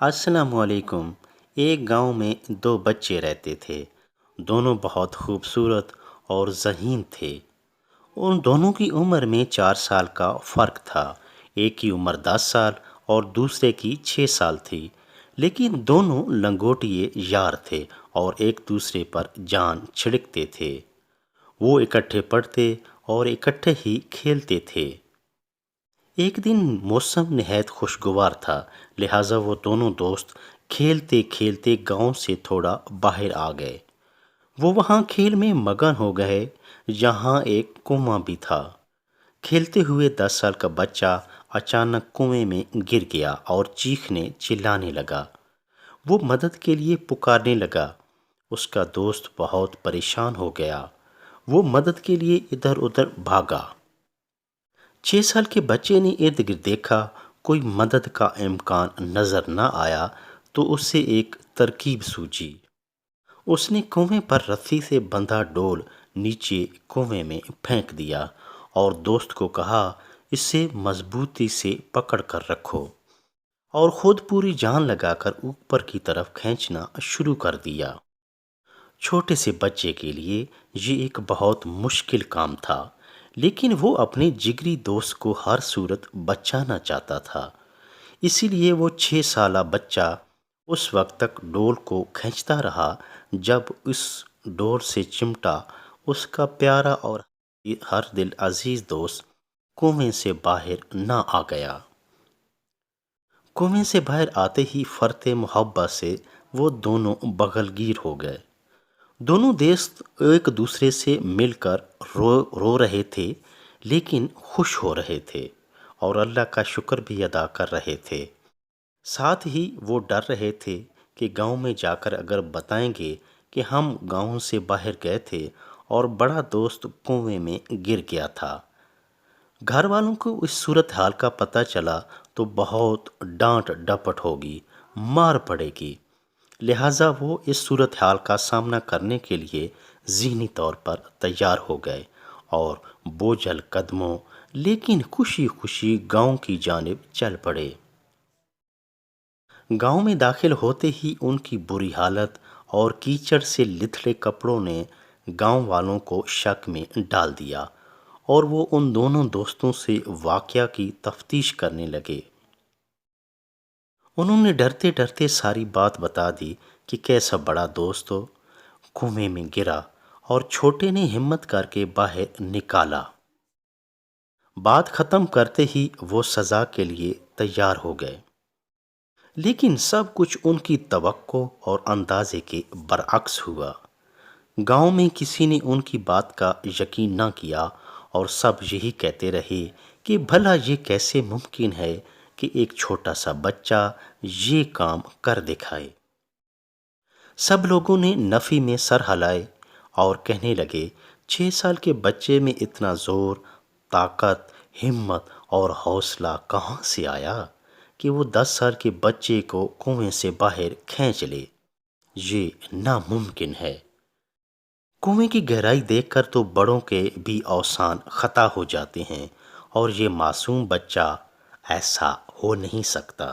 السلام علیکم۔ ایک گاؤں میں دو بچے رہتے تھے۔ دونوں بہت خوبصورت اور ذہین تھے۔ ان دونوں کی عمر میں 4 سال کا فرق تھا۔ ایک کی عمر 10 سال اور دوسرے کی 6 سال تھی، لیکن دونوں لنگوٹیے یار تھے اور ایک دوسرے پر جان چھڑکتے تھے۔ وہ اکٹھے پڑھتے اور اکٹھے ہی کھیلتے تھے۔ ایک دن موسم نہایت خوشگوار تھا، لہٰذا وہ دونوں دوست کھیلتے کھیلتے گاؤں سے تھوڑا باہر آ گئے۔ وہ وہاں کھیل میں مگن ہو گئے جہاں ایک کنواں بھی تھا۔ کھیلتے ہوئے 10 سال کا بچہ اچانک کنویں میں گر گیا اور چیخنے چلانے لگا۔ وہ مدد کے لیے پکارنے لگا۔ اس کا دوست بہت پریشان ہو گیا۔ وہ مدد کے لیے ادھر ادھر بھاگا۔ 6 سال کے بچے نے ارد گرد دیکھا، کوئی مدد کا امکان نظر نہ آیا تو اسے ایک ترکیب سوجی۔ اس نے کنویں پر رسی سے بندھا ڈول نیچے کنویں میں پھینک دیا اور دوست کو کہا، اسے مضبوطی سے پکڑ کر رکھو، اور خود پوری جان لگا کر اوپر کی طرف کھینچنا شروع کر دیا۔ چھوٹے سے بچے کے لیے یہ ایک بہت مشکل کام تھا، لیکن وہ اپنے جگری دوست کو ہر صورت بچانا چاہتا تھا۔ اسی لیے وہ 6 سالہ بچہ اس وقت تک ڈول کو کھینچتا رہا جب اس ڈول سے چمٹا اس کا پیارا اور ہر دل عزیز دوست کنویں سے باہر نہ آ گیا۔ کنویں سے باہر آتے ہی فرط محبت سے وہ دونوں بغل گیر ہو گئے۔ دونوں دوست ایک دوسرے سے مل کر رو رہے تھے، لیکن خوش ہو رہے تھے اور اللہ کا شکر بھی ادا کر رہے تھے۔ ساتھ ہی وہ ڈر رہے تھے کہ گاؤں میں جا کر اگر بتائیں گے کہ ہم گاؤں سے باہر گئے تھے اور بڑا دوست کنویں میں گر گیا تھا، گھر والوں کو اس صورتحال کا پتہ چلا تو بہت ڈانٹ ڈپٹ ہوگی، مار پڑے گی۔ لہٰذا وہ اس صورتحال کا سامنا کرنے کے لیے ذہنی طور پر تیار ہو گئے اور بوجھل قدموں لیکن خوشی خوشی گاؤں کی جانب چل پڑے۔ گاؤں میں داخل ہوتے ہی ان کی بری حالت اور کیچڑ سے لتھڑے کپڑوں نے گاؤں والوں کو شک میں ڈال دیا اور وہ ان دونوں دوستوں سے واقعہ کی تفتیش کرنے لگے۔ انہوں نے ڈرتے ڈرتے ساری بات بتا دی کہ کیسا بڑا دوست ہو کنویں میں گرا اور چھوٹے نے ہمت کر کے باہر نکالا۔ بات ختم کرتے ہی وہ سزا کے لیے تیار ہو گئے، لیکن سب کچھ ان کی توقع اور اندازے کے برعکس ہوا۔ گاؤں میں کسی نے ان کی بات کا یقین نہ کیا اور سب یہی کہتے رہے کہ بھلا یہ کیسے ممکن ہے کہ ایک چھوٹا سا بچہ یہ کام کر دکھائے۔ سب لوگوں نے نفی میں سر ہلائے اور کہنے لگے، 6 سال کے بچے میں اتنا زور، طاقت، ہمت اور حوصلہ کہاں سے آیا کہ وہ 10 سال کے بچے کو کنویں سے باہر کھینچ لے؟ یہ ناممکن ہے۔ کنویں کی گہرائی دیکھ کر تو بڑوں کے بھی اوسان خطا ہو جاتے ہیں، اور یہ معصوم بچہ ایسا ہو نہیں سکتا۔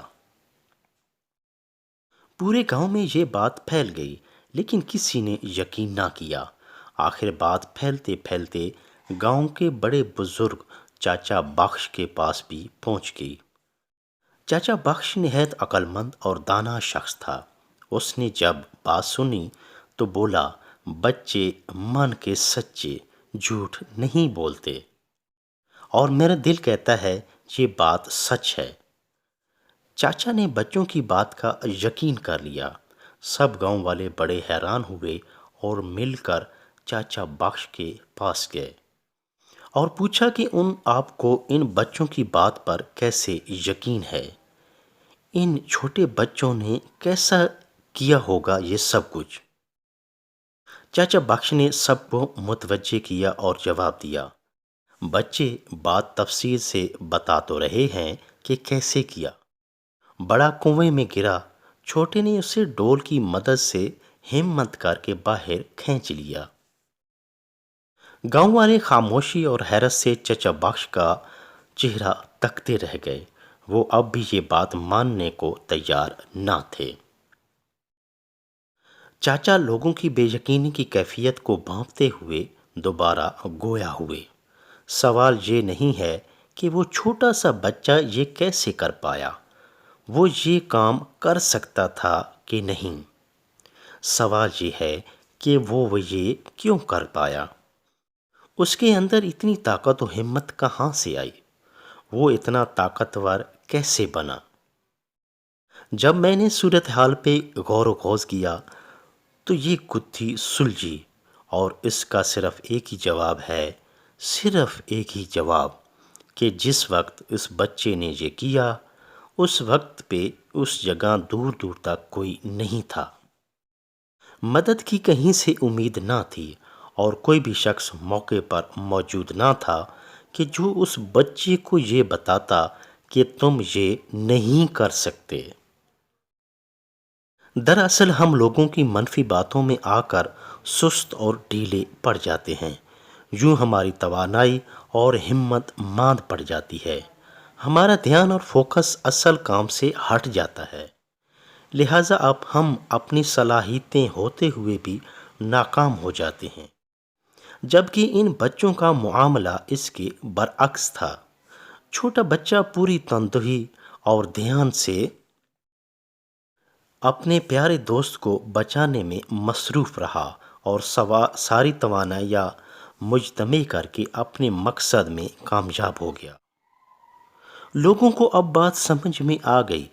پورے گاؤں میں یہ بات پھیل گئی، لیکن کسی نے یقین نہ کیا۔ آخر بات پھیلتے پھیلتے گاؤں کے بڑے بزرگ چاچا بخش کے پاس بھی پہنچ گئی۔ چاچا بخش نہایت عقل مند اور دانا شخص تھا۔ اس نے جب بات سنی تو بولا، بچے من کے سچے، جھوٹ نہیں بولتے، اور میرا دل کہتا ہے یہ بات سچ ہے۔ چاچا نے بچوں کی بات کا یقین کر لیا۔ سب گاؤں والے بڑے حیران ہوئے اور مل کر چاچا بخش کے پاس گئے اور پوچھا کہ آپ کو ان بچوں کی بات پر کیسے یقین ہے؟ ان چھوٹے بچوں نے کیسا کیا ہوگا یہ سب کچھ؟ چاچا بخش نے سب کو متوجہ کیا اور جواب دیا، بچے بات تفصیل سے بتا تو رہے ہیں کہ کیسے کیا۔ بڑا کنویں میں گرا، چھوٹے نے اسے ڈول کی مدد سے ہمت کر کے باہر کھینچ لیا۔ گاؤں والے خاموشی اور حیرت سے چچا بخش کا چہرہ تکتے رہ گئے۔ وہ اب بھی یہ بات ماننے کو تیار نہ تھے۔ چاچا لوگوں کی بے یقینی کی کیفیت کو بھانپتے ہوئے دوبارہ گویا ہوئے۔ سوال یہ نہیں ہے کہ وہ چھوٹا سا بچہ یہ کیسے کر پایا، وہ یہ کام کر سکتا تھا کہ نہیں۔ سوال یہ ہے کہ وہ یہ کیوں کر پایا، اس کے اندر اتنی طاقت و ہمت کہاں سے آئی، وہ اتنا طاقتور کیسے بنا۔ جب میں نے صورتحال پہ غور و خوض کیا تو یہ گتھی سلجھی، اور اس کا صرف ایک ہی جواب ہے، صرف ایک ہی جواب، کہ جس وقت اس بچے نے یہ کیا اس وقت پہ اس جگہ دور دور تک کوئی نہیں تھا، مدد کی کہیں سے امید نہ تھی، اور کوئی بھی شخص موقع پر موجود نہ تھا کہ جو اس بچے کو یہ بتاتا کہ تم یہ نہیں کر سکتے۔ دراصل ہم لوگوں کی منفی باتوں میں آ کر سست اور ڈھیلے پڑ جاتے ہیں، یوں ہماری توانائی اور ہمت ماند پڑ جاتی ہے، ہمارا دھیان اور فوکس اصل کام سے ہٹ جاتا ہے، لہٰذا اب ہم اپنی صلاحیتیں ہوتے ہوئے بھی ناکام ہو جاتے ہیں۔ جبکہ ان بچوں کا معاملہ اس کے برعکس تھا۔ چھوٹا بچہ پوری تندہی اور دھیان سے اپنے پیارے دوست کو بچانے میں مصروف رہا اور ساری توانائیاں مجتمع کر کے اپنے مقصد میں کامیاب ہو گیا۔ لوگوں کو اب بات سمجھ میں آ گئی،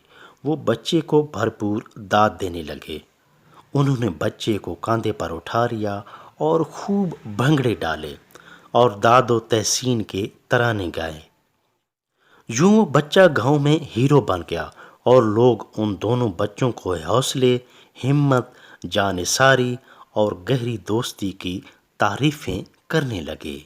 وہ بچے کو بھرپور داد دینے لگے۔ انہوں نے بچے کو کاندھے پر اٹھا لیا اور خوب بھنگڑے ڈالے اور داد و تحسین کے ترانے گائے۔ یوں وہ بچہ گاؤں میں ہیرو بن گیا، اور لوگ ان دونوں بچوں کو حوصلے، ہمت، جانثاری اور گہری دوستی کی تعریفیں کرنے لگے۔